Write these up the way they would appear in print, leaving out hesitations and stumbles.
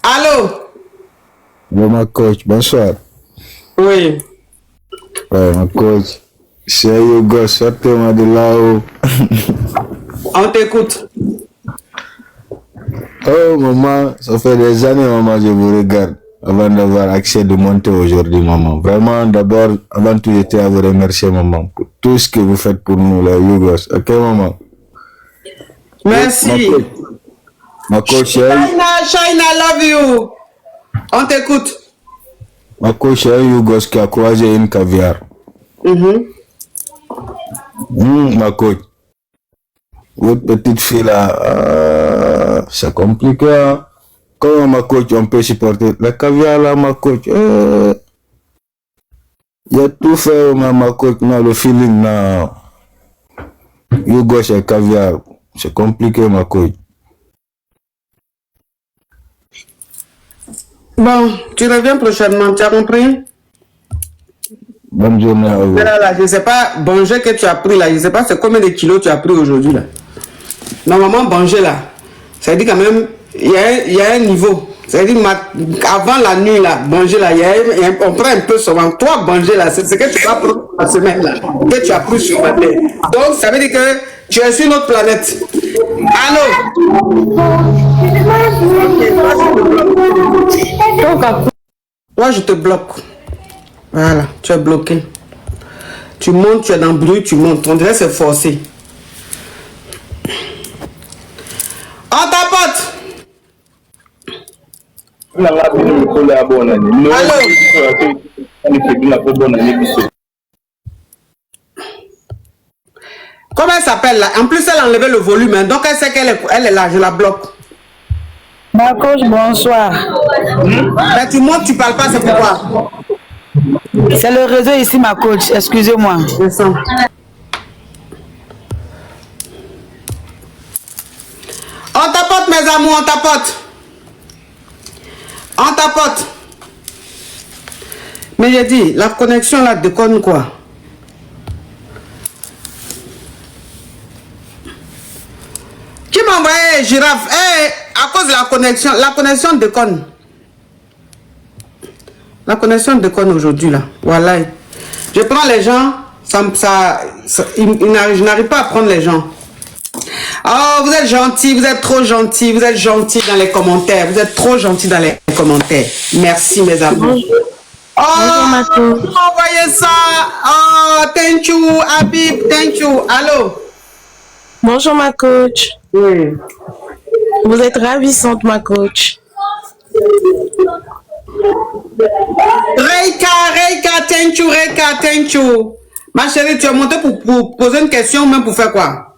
Allô? Bon, ma coach, bonsoir. Oui. Ouais, ma coach. C'est Hugo, sortez-moi de là-haut. On t'écoute. Oh, maman, ça fait des années, maman, je vous regarde. Avant d'avoir accès de monter aujourd'hui, maman. Vraiment, d'abord, avant tout, j'étais à vous remercier, maman, pour tout ce que vous faites pour nous, là, Hugo. Ok, maman? Merci. Ma coach, Shaina, love you. On t'écoute. Ma coach, c'est Hugo qui a croisé une caviar. Ma coach. Votre petite fille là, c'est compliqué. Hein? Comment ma coach on peut supporter la caviar là, ma coach? Il y a tout fait, ma coach, non, le feeling là. Hugo c'est caviar. C'est compliqué, ma coach. Bon, tu reviens prochainement, tu as compris? Bonne journée à vous. Là, je ne sais pas, Bongé que tu as pris là, je ne sais pas c'est combien de kilos tu as pris aujourd'hui là. Normalement, Bongé là, ça dit quand même, il y a un niveau. Ça dit avant la nuit là, Bongé là, on prend un peu souvent. Toi, Bongé là, c'est ce que tu vas prendre la semaine là, que tu as pris sur ma tête. Donc, ça veut dire que tu es sur notre planète. Allô? Toi, je te bloque. Voilà, tu es bloqué. Tu montes, tu es dans le bruit, tu montes. On dirait c'est forcé. On tapote. Allô? Comment elle s'appelle là? En plus, elle a enlevé le volume. Hein, donc, elle sait qu'elle est là. Je la bloque. Ma coach, bonsoir. Ben, tu montes, tu parles pas, c'est pourquoi? C'est le réseau ici, ma coach. Excusez-moi. On tapote, mes amours, on tapote. On tapote. Mais j'ai dit, la connexion là déconne quoi? Qui m'a envoyé girafe? À cause de la connexion déconne. La connexion déconne aujourd'hui là. Voilà. Je prends les gens, je n'arrive pas à prendre les gens. Oh, vous êtes gentils, vous êtes trop gentils, vous êtes gentils dans les commentaires, vous êtes trop gentils dans les commentaires. Merci mes amis. Oh, envoyez ça. Oh, thank you, Habib, thank you. Allô? Bonjour ma coach. Oui. Vous êtes ravissante ma coach. Reika, thank you. Ma chérie, tu es montée pour poser une question, même pour faire quoi?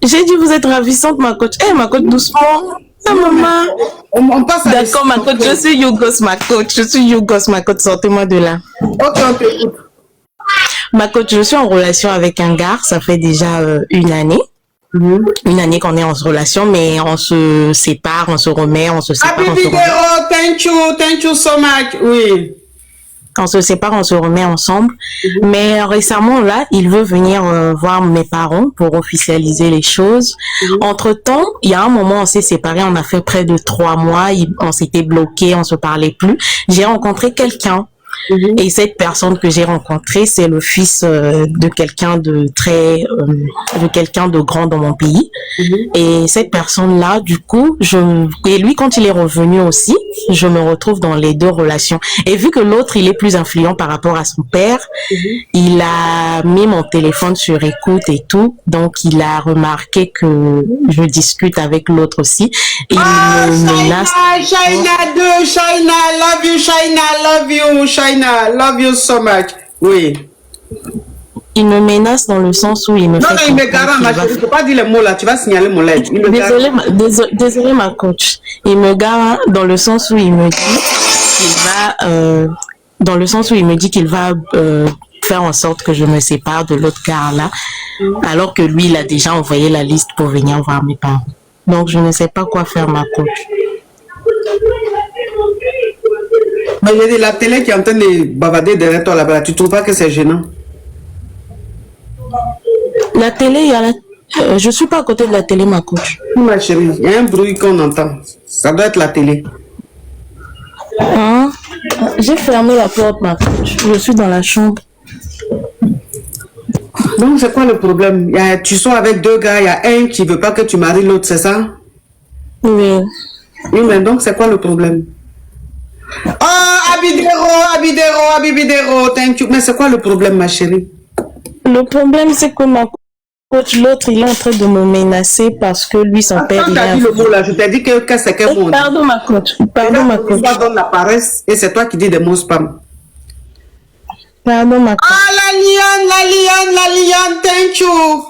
J'ai dit vous êtes ravissante ma coach. Eh ma coach, doucement. Ah maman. On passe à d'accord ma coach, je suis Yougos ma coach. Je suis Yougos ma coach, sortez-moi de là. Ok, on t'écoute. Ma coach, je suis en relation avec un gars, ça fait déjà une année. Une année qu'on est en relation, mais on se sépare, on se remet, on se sépare. Happy vidéo, thank you so much. Oui. On se sépare, on se remet ensemble. Mais récemment, là, il veut venir voir mes parents pour officialiser les choses. Entre-temps, il y a un moment, on s'est séparés, on a fait près de 3 mois, on s'était bloqués, on se parlait plus. J'ai rencontré quelqu'un. Et cette personne que j'ai rencontrée, c'est le fils de quelqu'un de quelqu'un de grand dans mon pays. Et cette personne-là, du coup, et lui, quand il est revenu aussi, je me retrouve dans les deux relations. Et vu que l'autre, il est plus influent par rapport à son père, il a mis mon téléphone sur écoute et tout. Donc, il a remarqué que je discute avec l'autre aussi. Et il me menace. Shaina, love you, Shaina, love you so much. Oui. Il me menace dans le sens où il me fait... Non, il me garant, ma chérie, il ne faut pas dire les mots là, tu vas signaler mon lettre. Désolé ma coach. Il me garant dans le sens où il me dit qu'il va... faire en sorte que je me sépare de l'autre gars là, alors que lui, il a déjà envoyé la liste pour venir voir mes parents. Donc, je ne sais pas quoi faire, ma coach. Mais il y a de la télé qui est en train de bavader derrière toi là-bas. Tu ne trouves pas que c'est gênant? La télé, il y a Je suis pas à côté de la télé, ma coach. Ma chérie, il y a un bruit qu'on entend. Ça doit être la télé. Hein? J'ai fermé la porte, ma coach. Je suis dans la chambre. Donc, c'est quoi le problème? Tu sors avec deux gars, il y a un qui veut pas que tu maries l'autre, c'est ça? Oui. Oui, mais donc, c'est quoi le problème? Oh, Abidero, thank you. Mais c'est quoi le problème, ma chérie? Le problème, c'est que ma coach, l'autre, il est en train de me menacer parce que lui, son père, il Quand tu as dit le mot là, je t'ai dit que c'est quel mot? Pardon, ma coach. Pardon, ma coach. Tu donnes la paresse et c'est toi qui dis des mots spam. Pardon, ma coach. Ah, la lionne, thank you.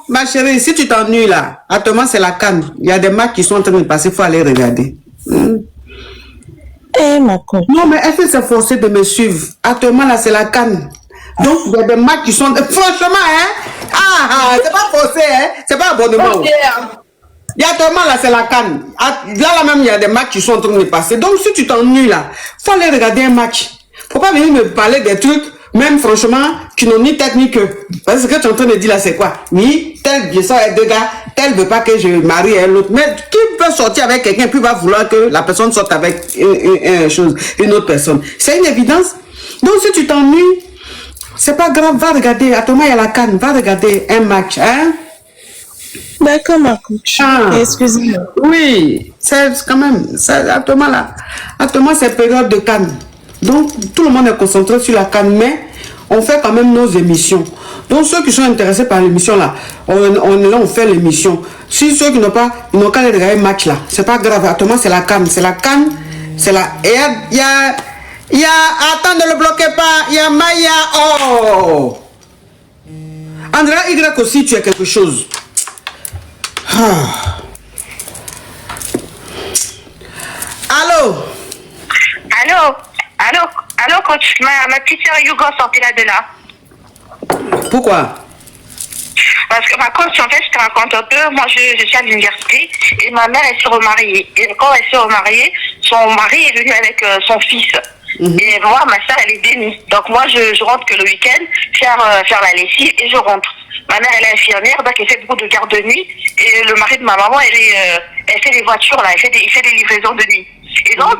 Ma chérie, si tu t'ennuies là, actuellement c'est la canne. Il y a des matchs qui sont en train de passer, il faut aller regarder. Eh, ma coach. Non, mais elle fait s'efforcer de me suivre. Actuellement là, c'est la canne. Donc, il y a des matchs qui sont... Franchement, hein? C'est pas forcé, hein? C'est pas abonnement. Il y a actuellement là, c'est la canne. Là même, il y a des matchs qui sont en train de passer. Donc, si tu t'ennuies là, faut aller regarder un match. Faut pas venir me parler des trucs. Même franchement, qui n'ont ni tête ni queue. Parce que ce que tu es en train de dire là, c'est quoi? Oui, tel, je sors avec deux gars, tel veut pas que je marie un autre. Mais qui peut sortir avec quelqu'un puis va vouloir que la personne sorte avec une autre personne? C'est une évidence. Donc si tu t'ennuies, c'est pas grave, va regarder. Attends-moi, il y a la canne, va regarder un match, hein? D'accord, ma coach. Excusez-moi. Oui, c'est quand même, attends-moi là. Attends-moi, c'est période de canne. Donc, tout le monde est concentré sur la canne, mais on fait quand même nos émissions. Donc, ceux qui sont intéressés par l'émission, là, on fait l'émission. Si ceux qui n'ont pas, ils n'ont qu'à aller regarder le match, là. C'est pas grave. Actuellement, c'est la canne. C'est la canne. C'est la... Et il y a... Attends, ne le bloquez pas. Il y a Maya. Oh! Andrea Y aussi, tu as quelque chose. Allô? Allô, coach, ma petite sœur Hugo sortez-la de là. Pourquoi? Parce que ma coach, en fait, je te raconte un peu, moi je suis à l'université et ma mère elle s'est remariée. Et quand elle s'est remariée, son mari est venu avec son fils. Et moi, ma soeur, elle est dénie. Donc moi, je rentre que le week-end, faire la lessive et je rentre. Ma mère, elle est infirmière, donc elle fait beaucoup de garde de nuit. Et le mari de ma maman, elle fait des voitures, là, il fait des livraisons de nuit. Et donc,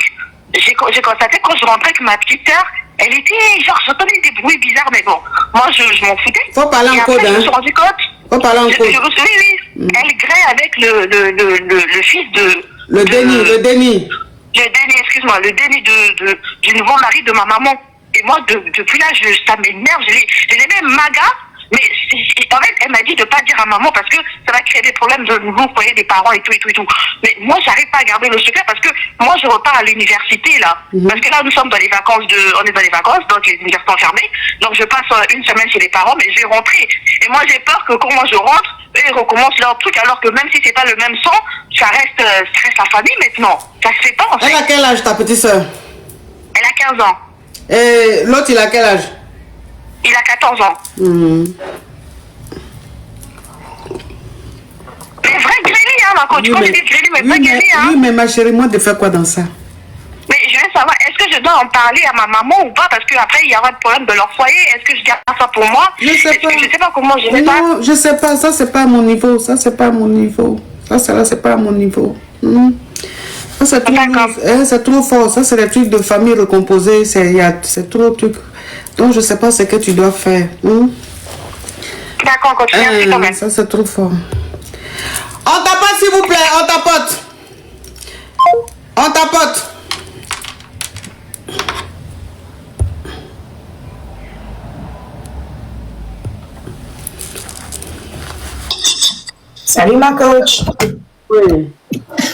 j'ai constaté quand je rentrais que ma petite sœur, elle était, genre, j'entendais des bruits bizarres, mais bon, moi, je m'en foutais. Faut parler en code, hein. Je me suis rendu compte. Faut parler en code. Oui. Elle grêle avec le fils de... Le déni, excuse-moi, le déni du nouveau mari de ma maman. Et moi, depuis là, ça m'énerve. Je l'ai même maga. Mais en fait, elle m'a dit de ne pas dire à maman parce que ça va créer des problèmes de nouveau foyer des parents et tout. Mais moi, j'arrive pas à garder le secret parce que moi, je repars à l'université là. Parce que là, nous sommes dans les vacances on est dans les vacances, donc les universités sont fermées. Donc je passe une semaine chez les parents, mais je vais rentrer. Et moi, j'ai peur que quand moi je rentre, eux, ils recommencent leur truc alors que même si c'est pas le même sang, ça reste la famille maintenant. Ça se fait pas en fait. Elle a quel âge ta petite soeur? Elle a 15 ans. Et l'autre, il a quel âge? Il a 14 ans. Mais vrai grêlé, hein, ma coach. Quand je dis grêlé, mais vrai grêlé, hein. Oui, mais ma chérie, moi, de faire quoi dans ça? Mais je veux savoir, est-ce que je dois en parler à ma maman ou pas? Parce qu'après, il y aura des problèmes de leur foyer. Est-ce que je garde ça pour moi? Je sais pas. Je sais pas comment je vais pas. Non, je sais pas. Ça, c'est pas à mon niveau. Ça, c'est pas à mon niveau. Ça, c'est pas à mon niveau. Ça, c'est trop fort. Ça, c'est des trucs de famille recomposée. C'est trop truc. Donc, je sais pas ce que tu dois faire. D'accord, continue, merci quand même. Ça, c'est trop fort. On tapote, s'il vous plaît. On tapote. On tapote. Salut ma coach. Oui.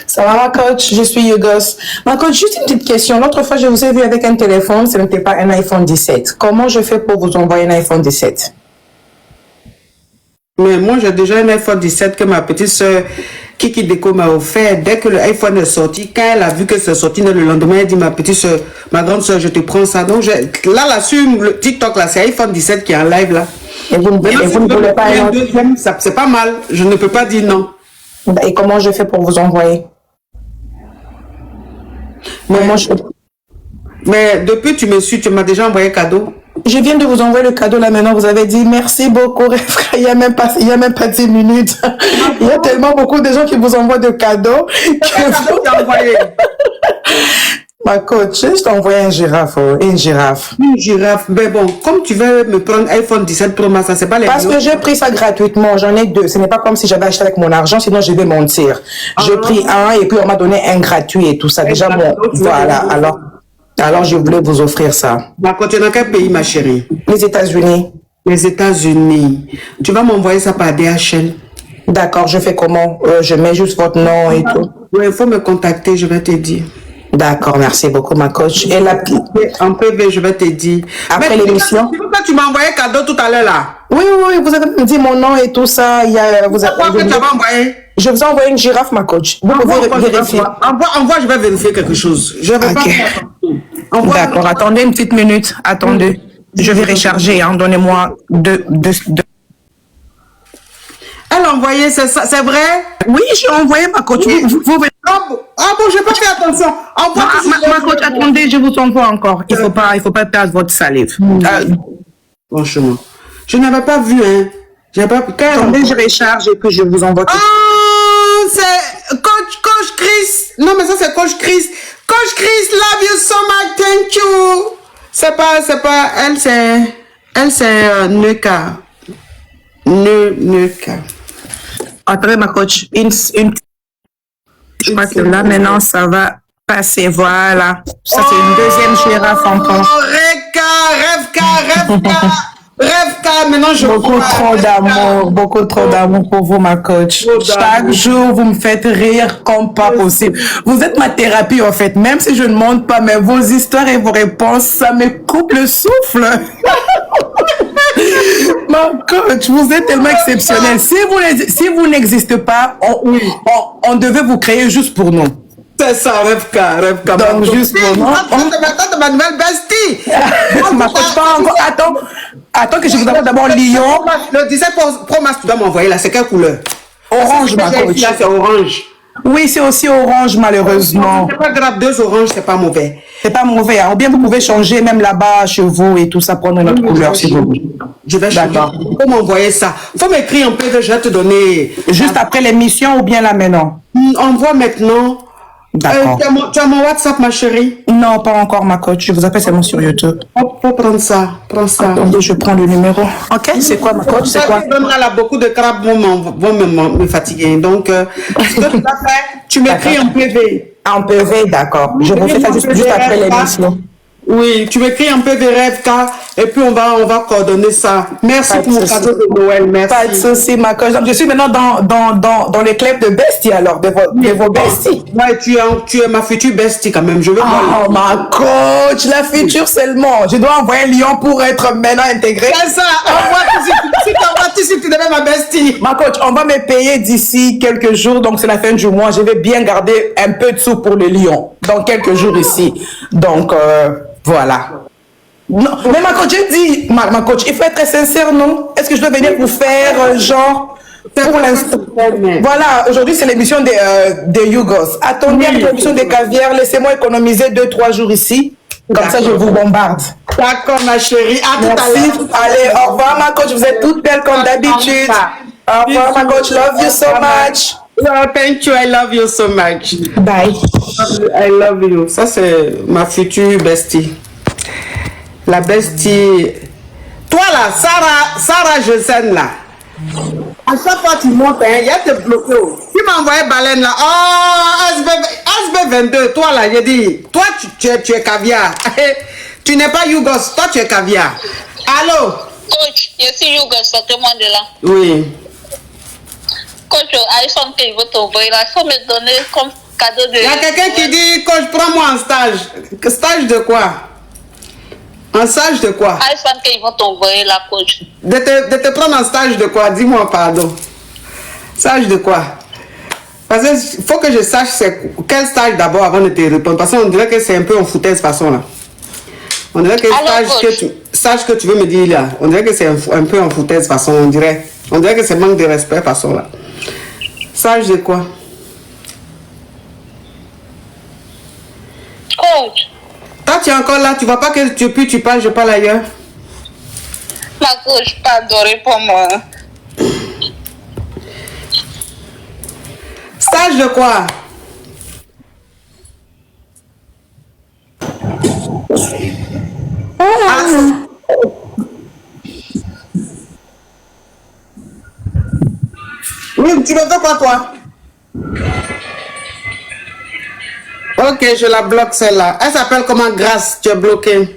Ça va ma coach, je suis Yugos. Ma coach, juste une petite question. L'autre fois, je vous ai vu avec un téléphone, ce n'était pas un iPhone 17. Comment je fais pour vous envoyer un iPhone 17? Mais moi, j'ai déjà un iPhone 17 que ma petite soeur Kiki Deco m'a offert. Dès que l'iPhone est sorti, quand elle a vu que c'est sorti le lendemain, elle dit ma petite soeur, ma grande soeur, je te prends ça. Donc là, sur le TikTok, là, c'est iPhone 17 qui est en live là. Et vous ne voulez pas un deuxième, c'est pas mal. Je ne peux pas dire non. Et comment je fais pour vous envoyer? Mais depuis tu me suis, tu m'as déjà envoyé cadeau. Je viens de vous envoyer le cadeau là maintenant. Vous avez dit merci beaucoup, Refka. Il y a même pas 10 minutes. Il y a tellement beaucoup de gens qui vous envoient de cadeaux. Ma coach, je t'ai envoyé une girafe. Une girafe. Une girafe. Mais bon, comme tu veux me prendre iPhone 17 Pro Max, ça c'est pas les Parce que j'ai pris ça gratuitement. J'en ai 2. Ce n'est pas comme si j'avais acheté avec mon argent, sinon je vais mentir. J'ai pris un et puis on m'a donné un gratuit et tout ça. Déjà, voilà. Alors, je voulais vous offrir ça. D'accord, tu es dans quel pays, ma chérie? Les États-Unis. Les États-Unis. Tu vas m'envoyer ça par DHL. D'accord, je fais comment? Je mets juste votre nom et tout. Oui, il faut me contacter, je vais te dire. D'accord, merci beaucoup, ma coach. Et en PV, je vais te dire. Après l'émission. Tu m'as envoyé cadeau tout à l'heure là. Oui, vous avez dit mon nom et tout ça. Je vous ai envoyé une girafe, ma coach. Vous pouvez vérifier. Envoie, je vais vérifier quelque chose. Je vais pas. D'accord, attendez une petite minute. Attendez. Je vais recharger. Hein. Donnez-moi deux. Elle a envoyé, c'est vrai? Oui, j'ai envoyé ma coach. Bon, je n'ai pas fait attention. Ma coach, attendez, je vous envoie encore. Il faut pas perdre votre salive. Franchement, je n'avais pas vu, hein. Attendez, je recharge et puis je vous envoie. C'est Coach Chris. Non, mais ça c'est Coach Chris. Coach Chris, love you so much, thank you. C'est pas, elle c'est Neka. Neka. Attendez, ma coach, je crois que là, maintenant, ça va passer. Voilà. Ça, c'est une deuxième girafe encore. Rêve, maintenant je Beaucoup trop d'amour pour vous, ma coach. Chaque jour, vous me faites rire comme pas possible. Vous êtes ma thérapie, en fait. Même si je ne monte pas, mais vos histoires et vos réponses, ça me coupe le souffle. Ma coach, vous êtes tellement exceptionnel. Si vous n'existez pas, on devait vous créer juste pour nous. C'est ça, Rêve-Ka. Donc, juste pour nous. Attends, ma nouvelle bestie. Ma coach, pas encore. Attends que je vous envoie d'abord Lyon. Le 17 Pro Max, tu dois m'envoyer là. C'est quelle couleur? Orange, ma coach. Là, c'est orange. Oui, c'est aussi orange, malheureusement. C'est pas grave, 2 oranges, c'est pas mauvais. C'est pas mauvais. Hein. Ou bien vous pouvez changer même là-bas chez vous et tout ça, prendre une autre couleur si vous voulez. Je vais changer. Il faut m'envoyer ça. Il faut m'écrire un peu que je vais te donner. Juste après l'émission ou bien là maintenant? Envoie maintenant. D'accord. Tu as mon WhatsApp, ma chérie? Non, pas encore, ma coach. Je vous appelle seulement sur YouTube. Faut prendre ça. Prends ça. Attendez, je prends le numéro. Ok, c'est quoi, ma coach? C'est quoi? Là, beaucoup de crabes vont me fatiguer. Donc, ce que tu vas faire, tu m'écris en PV. En PV, d'accord. Je vous fais ça juste après l'émission. Oui, tu m'écris un peu des rêves, et puis on va coordonner ça. Merci pour mon cadeau de Noël, merci. Pas de souci, ma coach. Donc, je suis maintenant dans les clubs de besties, alors, de vos besties. Ouais, tu es ma future bestie quand même. Je vais voir. Oh, ma coach, la future seulement. Je dois envoyer Lyon pour être maintenant intégré. C'est ça, envoie si tu deviens ma bestie. Ma coach, on va me payer d'ici quelques jours, donc c'est la fin du mois. Je vais bien garder un peu de sous pour le Lyon, dans quelques jours ici. Donc, voilà. Non, mais ma coach, j'ai dit, ma coach, il faut être sincère, non? Est-ce que je dois venir vous faire genre pour l'instant? Voilà, aujourd'hui c'est l'émission des Yougos. Attendez à l'émission des caviars, laissez-moi économiser 2-3 jours ici. Comme ça, je vous bombarde. D'accord, ma chérie. À tout à l'heure. Allez, au revoir, ma coach. Vous êtes toutes belles comme d'habitude. Au revoir, ma coach. Love you so much. Oh, thank you. I love you so much. Bye. I love you. Ça, c'est ma future bestie. La bestie. Toi, là, Sarah Josène, là. À chaque fois que tu montes, il y a te bloqué. Tu m'as envoyé baleine, là. Oh, SB22. Toi, là, j'ai dit. Toi, tu es caviar. Tu n'es pas Yougos. Toi, tu es caviar. Allô? Coach, je suis Yougos. Sortez-moi de là. Oui. Coach, iPhone qu'il veut t'envoyer là, il faut me donner comme cadeau de... Il y a quelqu'un qui dit, coach, prends-moi en stage. Stage de quoi? En stage de quoi? iPhone qu'ils vont t'envoyer là, coach. De te prendre en stage de quoi? Dis-moi, pardon. Stage de quoi? Parce qu'il faut que je sache c'est quel stage d'abord avant de te répondre. Parce qu'on dirait que c'est un peu en foutaise façon là. On dirait que stage que tu veux me dire là, on dirait que c'est un peu en foutaise façon, on dirait. On dirait que c'est manque de respect façon là. Sage de quoi? Coach. Toi tu es encore là, tu vois pas que tu parles, je parle ailleurs. ma coach, pardon, réponds-moi. Stage de quoi? Oui, tu veux faire quoi, toi? Ok, je la bloque celle-là. Elle s'appelle comment? Grâce, tu es bloqué.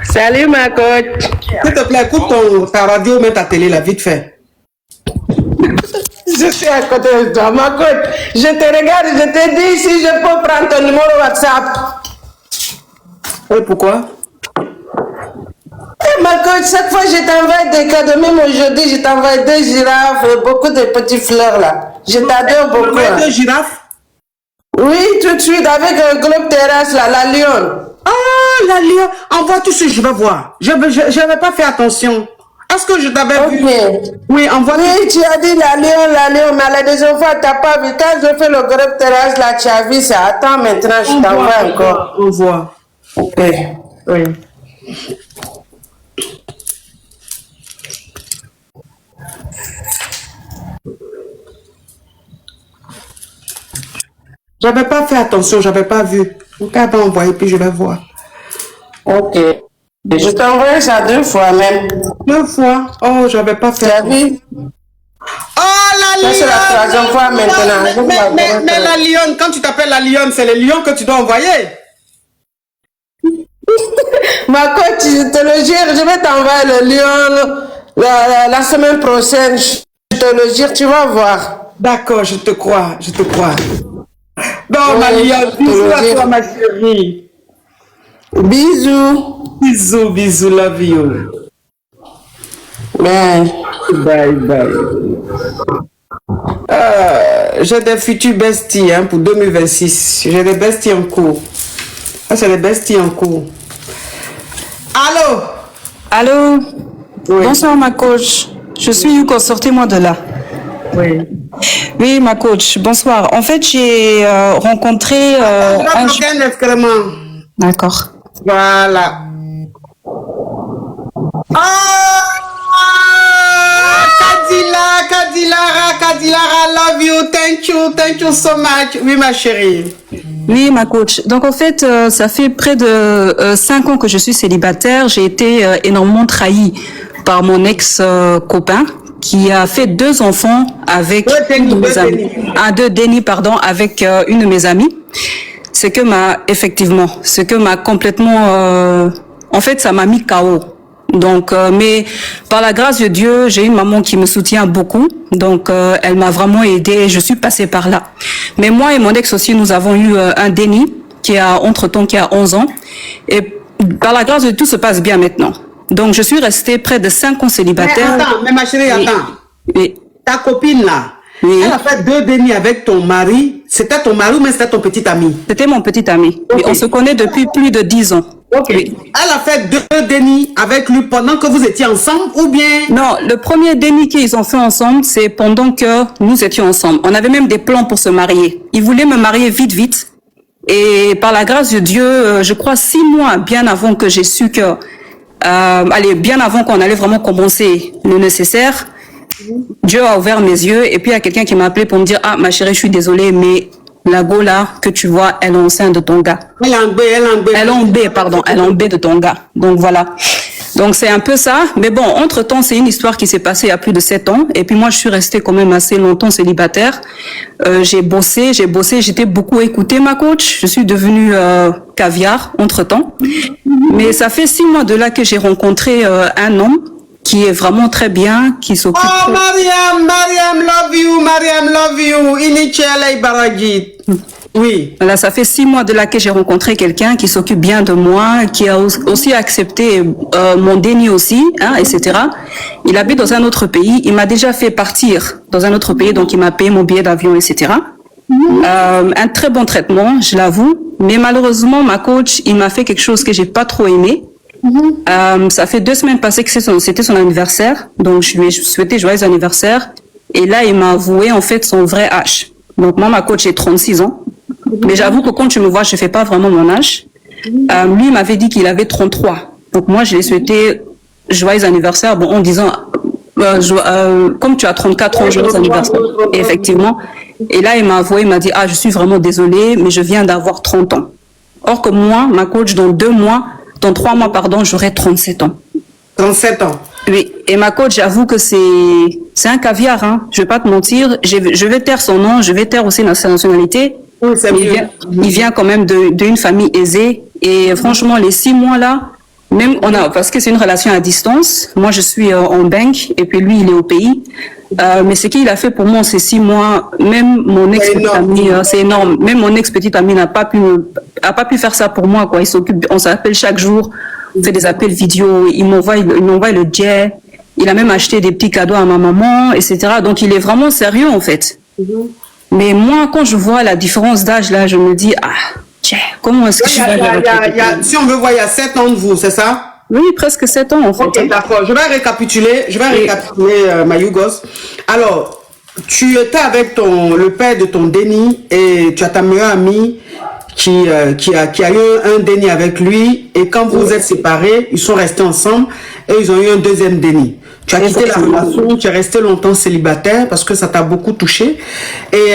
Salut ma coach. S'il te plaît, écoute ta radio, mets ta télé là, vite fait. Je suis à côté de toi, ma coach. Je te regarde, je te dis si je peux prendre ton numéro WhatsApp. Et pourquoi? Eh, ma coach, chaque fois je t'envoie des cadeaux, même aujourd'hui je t'envoie des girafes et beaucoup de petites fleurs là. Je t'adore beaucoup. Tu deux girafes? Oui, tout de suite avec un globe terrasse là, la lionne. Ah, la lion. Envoie tout ce que je vais voir. Je n'avais pas fait attention. Est-ce que je t'avais vu? Oui, envoie. Oui, tu as dit la lion, mais la deuxième fois, tu n'as pas vu. Quand je fais le globe terrasse là, tu as vu ça. Attends maintenant, je t'envoie encore. On voit. Ok. Oui. J'avais pas fait attention, j'avais pas vu. Donc, elle va envoyer, puis je vais voir. Ok. Je t'ai envoyé ça 2 fois même. 2 fois? Oh, j'avais pas fait Tu as attention. vu? Oh, la Ça, lionne! c'est la 3e fois maintenant. Mais la lionne, quand tu t'appelles la lionne, c'est les lions que tu dois envoyer. Ma coach, je te le jure, je vais t'envoyer le lion la semaine prochaine. Je te le jure, tu vas voir. D'accord, je te crois, je te crois. Non, ma Oui, lionne, je te bisous le à dis. toi, ma chérie. Bisous. Bisous, bisous, love you. Bye. Bye, bye. J'ai des futurs besties hein, pour 2026. J'ai des besties en cours. Ah, c'est des besties en cours. Allô? Allô? Oui. Bonsoir ma coach. Je suis Yuko, sortez-moi de là. Oui. Oui, ma coach, bonsoir. En fait, j'ai rencontré On va un... bloquer un excrément. D'accord. Voilà. Ah! Kadilara, love you, thank you so much. Oui, ma chérie. Oui, ma coach. Donc, en fait, ça fait près de 5 ans que je suis célibataire. J'ai été énormément trahie par mon ex-copain qui a fait 2 enfants avec une de mes amies. Avec une de mes amies. Ce que m'a complètement... en fait, ça m'a mis KO. Donc, mais par la grâce de Dieu, j'ai une maman qui me soutient beaucoup. Donc, elle m'a vraiment aidée. Je suis passée par là. Mais moi et mon ex aussi, nous avons eu un déni qui a 11 ans. Et par la grâce de Dieu, tout se passe bien maintenant. Donc, je suis restée près de 5 ans célibataire. Mais ma chérie, attends. Oui. Ta copine là, Oui. elle a fait 2 dénis avec ton mari. C'était ton mari ou mais c'était ton petit ami? C'était mon petit ami. Ok. Oui, on se connaît depuis plus de 10 ans. Ok. Oui. Elle a fait 2 dénis avec lui pendant que vous étiez ensemble ou bien? Non, le premier déni qu'ils ont fait ensemble, c'est pendant que nous étions ensemble. On avait même des plans pour se marier. Ils voulaient me marier vite. Et par la grâce de Dieu, je crois 6 mois bien avant que j'ai su que, bien avant qu'on allait vraiment commencer le nécessaire, Dieu a ouvert mes yeux et puis il y a quelqu'un qui m'a appelé pour me dire, ah, ma chérie, je suis désolée, mais la go là que tu vois, elle est enceinte de ton gars. Elle est en B de ton gars. Donc voilà. Donc c'est un peu ça. Mais bon, entre-temps, c'est une histoire qui s'est passée il y a plus de 7 ans. Et puis moi, je suis restée quand même assez longtemps célibataire. J'ai bossé, j'étais beaucoup écoutée, ma coach. Je suis devenue caviar entre-temps. Mais ça fait 6 mois de là que j'ai rencontré un homme qui est vraiment très bien, qui s'occupe... Oh, Mariam, love you. Inichele Baragit. Oui. Voilà, ça fait 6 mois de là que j'ai rencontré quelqu'un qui s'occupe bien de moi, qui a aussi accepté mon déni aussi, hein, etc. Il habite dans un autre pays. Il m'a déjà fait partir dans un autre pays, donc il m'a payé mon billet d'avion, etc. Un très bon traitement, je l'avoue. Mais malheureusement, ma coach, il m'a fait quelque chose que j'ai pas trop aimé. Ça fait 2 semaines passées que c'était son anniversaire, donc je lui ai souhaité joyeux anniversaire. Et là, il m'a avoué en fait son vrai âge. Donc moi, ma coach, j'ai 36 ans. Mais j'avoue que quand tu me vois, je fais pas vraiment mon âge. Lui, il m'avait dit qu'il avait 33. Donc moi, je lui ai souhaité joyeux anniversaire, bon, en disant, comme tu as 34 ans, joyeux anniversaire. Et effectivement. Et là, il m'a avoué, il m'a dit, je suis vraiment désolée, mais je viens d'avoir 30 ans. Or que moi, ma coach, dans 3 mois, pardon, j'aurai 37 ans. 37 ans. Oui. Et ma coach, j'avoue que c'est un caviar, hein. Je vais pas te mentir. Je vais taire son nom, je vais taire aussi sa nationalité. Oui, c'est mieux. Il vient quand même d'une famille aisée. Et franchement, les 6 mois là, même parce que c'est une relation à distance. Moi, je suis en banque et puis lui, il est au pays. Mais ce qu'il a fait pour moi, ces 6 mois, même mon ex-petite amie, c'est énorme. Même mon ex-petite amie n'a pas pu faire ça pour moi, quoi. On s'appelle chaque jour, on fait des appels vidéo, il m'envoie le jet. Il a même acheté des petits cadeaux à ma maman, etc. Donc, il est vraiment sérieux, en fait. Mais moi, quand je vois la différence d'âge, là, je me dis, tiens, comment est-ce que je vais si on veut voir, il y a 7 ans de vous, c'est ça? Oui, presque 7 ans, en fait. Ok, d'accord. Je vais récapituler, Mayougos. Alors, tu étais avec le père de ton déni et tu as ta meilleure amie qui a eu un déni avec lui, et quand vous êtes séparés, ils sont restés ensemble et ils ont eu un deuxième déni. Tu as quitté la relation, tu es resté longtemps célibataire parce que ça t'a beaucoup touché. Et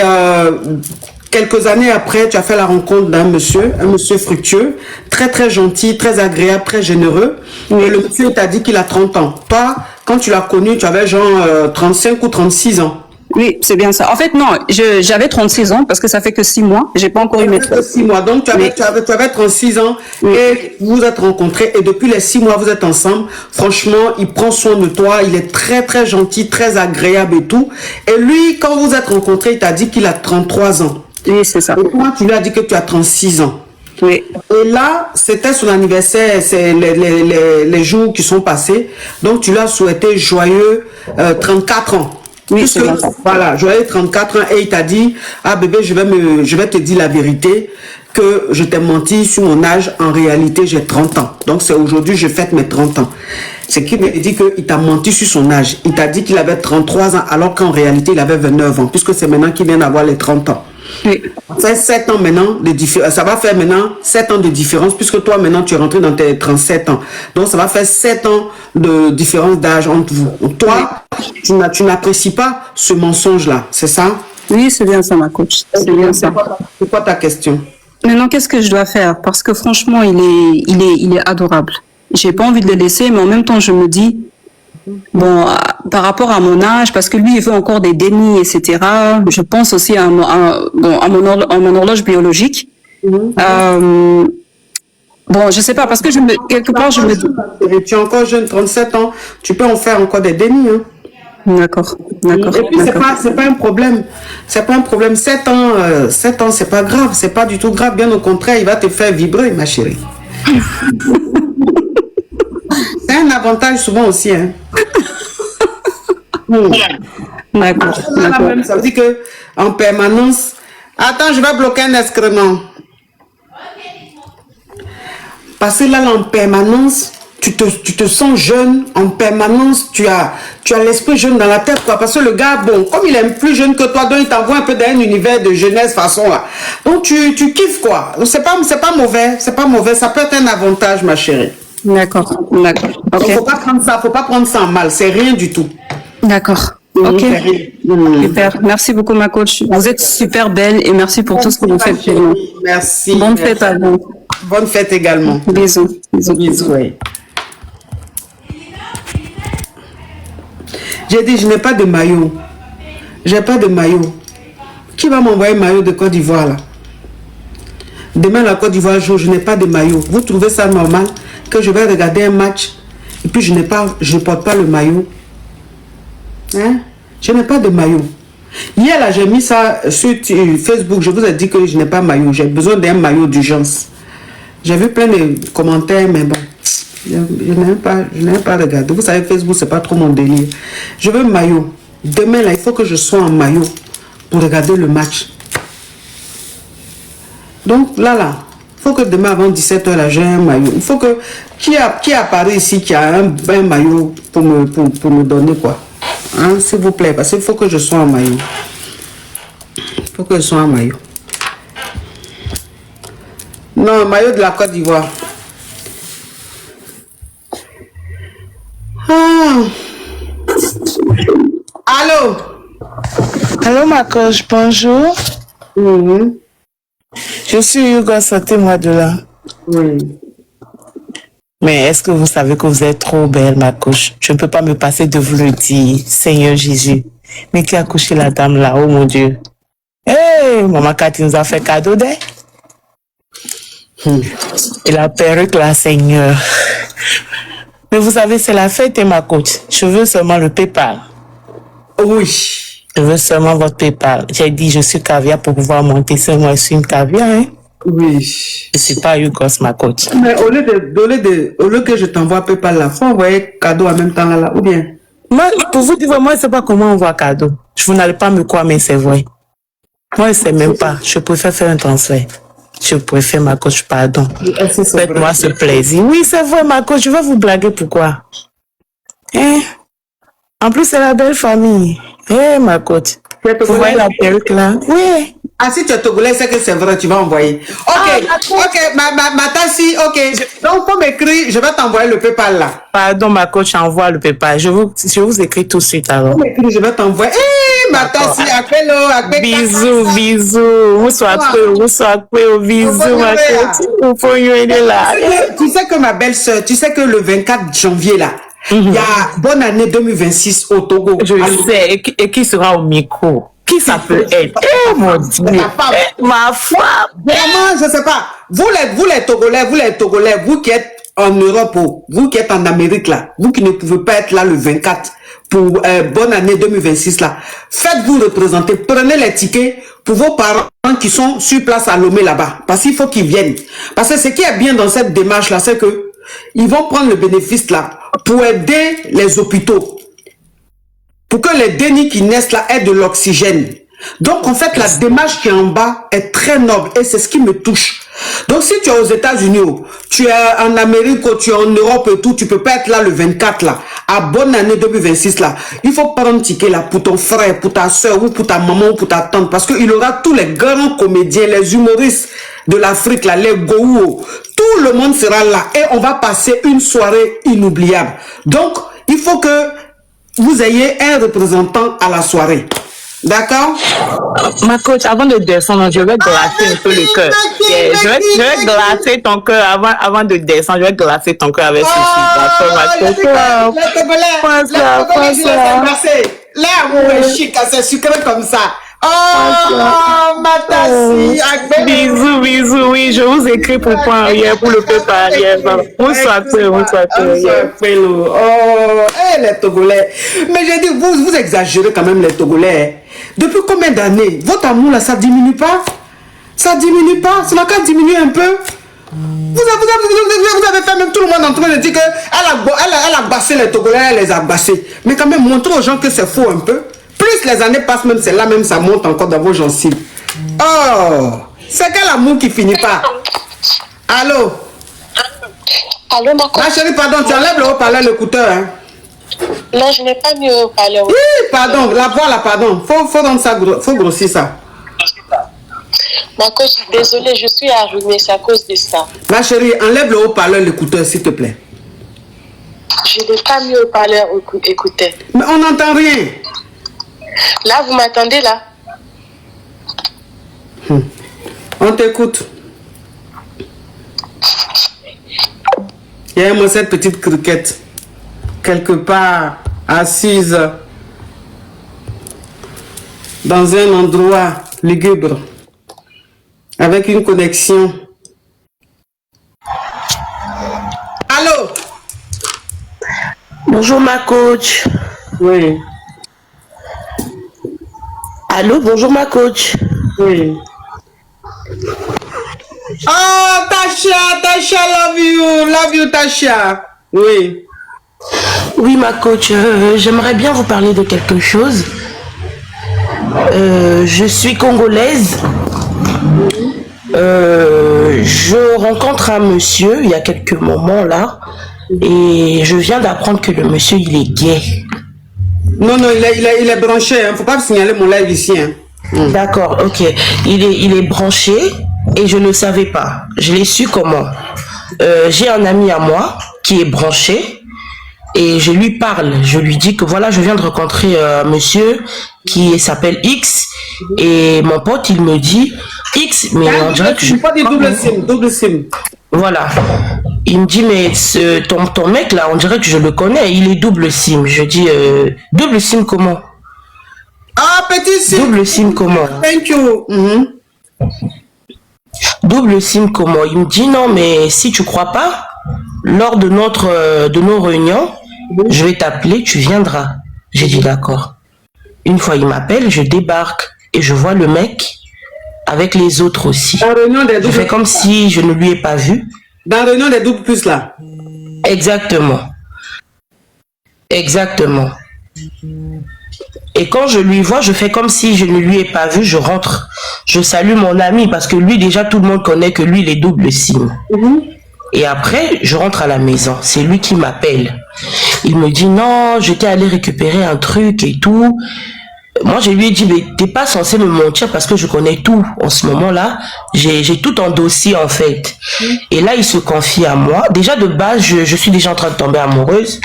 quelques années après, tu as fait la rencontre un monsieur fructueux, très très gentil, très agréable, très généreux. Et le monsieur t'a dit qu'il a 30 ans. Toi, quand tu l'as connu, tu avais genre 35 ou 36 ans. Oui, c'est bien ça. En fait, non, j'avais 36 ans parce que ça fait que 6 mois. J'ai pas encore eu mes 6 mois. Donc, tu avais 36 ans et vous vous êtes rencontrés et depuis les 6 mois, vous êtes ensemble. Franchement, il prend soin de toi. Il est très, très gentil, très agréable et tout. Et lui, quand vous êtes rencontrés, il t'a dit qu'il a 33 ans. Oui, c'est ça. Et toi, tu lui as dit que tu as 36 ans. Oui. Et là, c'était son anniversaire, c'est les jours qui sont passés. Donc, tu lui as souhaité joyeux 34 ans. Oui, c'est ça. Voilà, joyeux 34 ans. Et il t'a dit, bébé, je vais te dire la vérité, que je t'ai menti sur mon âge. En réalité, j'ai 30 ans. Donc, c'est aujourd'hui, je fête mes 30 ans. C'est qu'il me dit qu'il t'a menti sur son âge. Il t'a dit qu'il avait 33 ans, alors qu'en réalité, il avait 29 ans, puisque c'est maintenant qu'il vient d'avoir les 30 ans. Oui. Ça fait 7 ans maintenant de différence. Ça va faire maintenant 7 ans de différence, puisque toi, maintenant, tu es rentré dans tes 37 ans. Donc, ça va faire 7 ans de différence d'âge entre vous. Toi, tu n'apprécies pas ce mensonge-là, c'est ça? Oui, c'est bien ça, ma coach. C'est bien ça. C'est quoi ta question? Maintenant, qu'est-ce que je dois faire? Parce que franchement, il est adorable. J'ai pas envie de le laisser, mais en même temps, je me dis, bon, par rapport à mon âge, parce que lui, il veut encore des dénis, etc. Je pense aussi à mon horloge biologique. Bon, je sais pas, parce que quelque part, je me dis... Tu es encore jeune, 37 ans, tu peux en faire encore des dénis, hein. D'accord. Et puis, c'est pas un problème. C'est pas un problème. 7 ans, c'est pas grave. C'est pas du tout grave. Bien au contraire, il va te faire vibrer, ma chérie. C'est un avantage souvent aussi, hein. D'accord. Ça veut dire que en permanence. Attends, je vais bloquer un excrément. Parce que là, en permanence, tu te sens jeune. En permanence, tu as l'esprit jeune dans la tête, quoi. Parce que le gars, bon, comme il est plus jeune que toi, donc il t'envoie un peu dans un univers de jeunesse façon là. Donc tu kiffes, quoi. C'est pas mauvais. C'est pas mauvais. Ça peut être un avantage, ma chérie. D'accord. Donc, faut pas prendre ça en mal. C'est rien du tout. D'accord. Ok. Super. Merci beaucoup, ma coach. Vous êtes super belle et merci pour tout ce que vous faites pour nous. Merci. Bonne fête à vous. Bonne fête également. Bisous. Oui. J'ai dit, je n'ai pas de maillot. J'ai pas de maillot. Qui va m'envoyer un maillot de Côte d'Ivoire là? Demain, la Côte d'Ivoire joue, je n'ai pas de maillot. Vous trouvez ça normal que je vais regarder un match et puis je ne porte pas le maillot? Hein? Je n'ai pas de maillot. Hier, là, j'ai mis ça sur Facebook. Je vous ai dit que je n'ai pas de maillot. J'ai besoin d'un maillot d'urgence. J'ai vu plein de commentaires, mais bon, je n'ai pas regardé. Vous savez, Facebook, c'est pas trop mon délire. Je veux un maillot. Demain, là, il faut que je sois en maillot pour regarder le match. Donc, là, il faut que demain, avant 17h, là, j'ai un maillot. Il faut que... Qui à Paris ici, qui a un maillot pour me donner, quoi? Hein, s'il vous plaît, parce qu'il faut que je sois en maillot. Faut que ce soit un maillot. Non, maillot de la Côte d'Ivoire. Allô? Allô, ma coach, bonjour. Je suis Hugo, sortez-moi de là. Oui. Mais est-ce que vous savez que vous êtes trop belle, ma coach? Je ne peux pas me passer de vous le dire, Seigneur Jésus. Mais qui a couché la dame là, oh mon Dieu. Hé, maman Cathy nous a fait cadeau d'elle. Et la perruque là, Seigneur. Mais vous savez, c'est la fête, ma coach. Je veux seulement le PayPal. Oui. Je veux seulement votre PayPal. J'ai dit, je suis caviar pour pouvoir monter. C'est moi, je suis une caviar, hein. Oui. Je suis pas Hugos, ma coach. Mais au lieu que je t'envoie PayPal là, faut envoyer cadeau en même temps là, ou bien? Moi, pour vous dire, moi, je ne sais pas comment on voit cadeau. Vous n'allez pas me croire, mais c'est vrai. Moi, je ne sais même pas. Je préfère faire un transfert. Je préfère, ma coach, pardon. Faites-moi ce plaisir. Oui, c'est vrai, ma coach. Je vais vous blaguer. Pourquoi? Hein? En plus, c'est la belle famille. Eh, ma coach. Vous voyez la perruque là? Oui. Ah, si tu es togolais, c'est que c'est vrai, tu vas envoyer. Ok, ma tassi, ok. Donc, faut m'écrire, je vais t'envoyer le PayPal là. Pardon, ma coach, envoie le PayPal. Je vous écris tout de suite alors. Je vais t'envoyer. Hé, ma tassi, appelle-le. Bisous, bisous. Vous soyez bisous, ma coach. Vous pouvez aider là. Tu sais que ma belle-sœur, tu sais que le 24 janvier là, il y a bonne année 2026 au Togo. Je sais. Et qui sera au micro? Qui ça peut être? Eh, mon Dieu. Ma femme. Vraiment, je sais pas. Vous les Togolais, vous qui êtes en Europe, vous qui êtes en Amérique là, vous qui ne pouvez pas être là le 24 pour bonne année 2026 là, faites-vous représenter. Prenez les tickets pour vos parents qui sont sur place à Lomé là-bas. Parce qu'il faut qu'ils viennent. Parce que ce qui est bien dans cette démarche là, c'est que ils vont prendre le bénéfice là pour aider les hôpitaux. Pour que les dénis qui naissent là aient de l'oxygène. Donc, en fait, la démarche qui est en bas est très noble et c'est ce qui me touche. Donc, si tu es aux États-Unis, tu es en Amérique, tu es en Europe et tout, tu peux pas être là le 24 là, à bonne année 2026 là. Il faut prendre un ticket là pour ton frère, pour ta soeur ou pour ta maman ou pour ta tante parce qu'il aura tous les grands comédiens, les humoristes de l'Afrique là, les Goou. Tout le monde sera là et on va passer une soirée inoubliable. Donc, il faut que vous ayez un représentant à la soirée. D'accord? Ma coach, avant de descendre, je vais glacer un peu le cœur. Je vais glacer ton cœur avant de descendre. Je vais glacer ton cœur avec ceci. D'accord, ma coach? L'amour est chic, c'est sucré comme ça. Oh, ma tassi. Bisous, bisous. Oui, je vous écris pourquoi arrière pour le PayPal. Bonsoir, oh, les Togolais. Mais j'ai dit, vous exagérez quand même les Togolais. Depuis combien d'années? Votre amour là, ça diminue pas? Ça diminue pas? Ça n'a qu'à diminuer un peu? Vous avez fait même tout le monde en train de dire qu'elle a bassé les Togolais, elle les a bassés. Mais quand même, montrez aux gens que c'est faux un peu. Plus les années passent, même c'est là, même ça monte encore dans vos gencives. Oh, c'est quel amour qui finit pas? Allô? Allô, ma coach. Ah chérie, pardon, tu enlèves le haut-parleur, l'écouteur, hein? Non, je n'ai pas mis au haut-parleur. Oui, pardon, la voix là, pardon. Faut rendre ça, faut grossir ça. Ma coach, désolée, je suis arrumée, c'est à cause de ça. Ma chérie, enlève le haut-parleur, l'écouteur, s'il te plaît. Je n'ai pas mis au haut-parleur, écoutez. Mais on n'entend rien. Là, vous m'attendez là? On t'écoute. Il y a moi cette petite criquette, quelque part assise dans un endroit lugubre, avec une connexion. Allô? Bonjour ma coach. Oui. Allô, bonjour ma coach. Oui. Oh, Tasha, love you, Tasha. Oui. Oui, ma coach, j'aimerais bien vous parler de quelque chose. Je suis congolaise. Je rencontre un monsieur il y a quelques moments là. Et je viens d'apprendre que le monsieur, il est gay. Non, il est branché. Hein. Faut pas signaler mon live ici. Hein. D'accord, ok. Il est branché et je ne le savais pas. Je l'ai su comment? J'ai un ami à moi qui est branché et je lui parle. Je lui dis que voilà, je viens de rencontrer un monsieur qui s'appelle X et mon pote, il me dit X, mais on dirait que je... pas des double SIM. Voilà. Il me dit, mais ton mec là, on dirait que je le connais, il est double SIM. Je dis, double SIM comment? Ah, petit SIM. Double SIM comment? Thank you. Double SIM comment? Il me dit, non, mais si tu crois pas, lors de nos réunions, je vais t'appeler, tu viendras. J'ai dit, d'accord. Une fois, il m'appelle, je débarque et je vois le mec avec les autres aussi. Je fais comme si je ne lui ai pas vu. Dans la réunion des doubles plus là. Exactement. Exactement. Et quand je lui vois, je fais comme si je ne lui ai pas vu, je rentre. Je salue mon ami parce que lui, déjà, tout le monde connaît que lui, il est double SIM. Et après, je rentre à la maison. C'est lui qui m'appelle. Il me dit, non, j'étais allé récupérer un truc et tout. Moi, je lui ai dit, mais t'es pas censé me mentir parce que je connais tout. En ce moment-là, j'ai tout en dossier, en fait. Et là, il se confie à moi. Déjà, de base, je suis déjà en train de tomber amoureuse.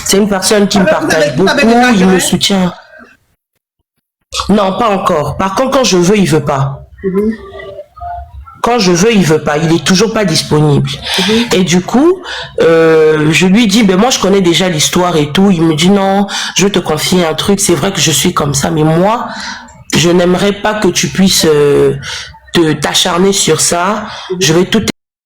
C'est une personne qui me partage beaucoup, il me soutient. Non, pas encore. Par contre, quand je veux, il veut pas. Quand je veux, il veut pas. Il est toujours pas disponible. Et du coup, je lui dis, ben moi, je connais déjà l'histoire et tout. Il me dit, non, je veux te confier un truc. C'est vrai que je suis comme ça, mais moi, je n'aimerais pas que tu puisses t'acharner sur ça. Je vais tout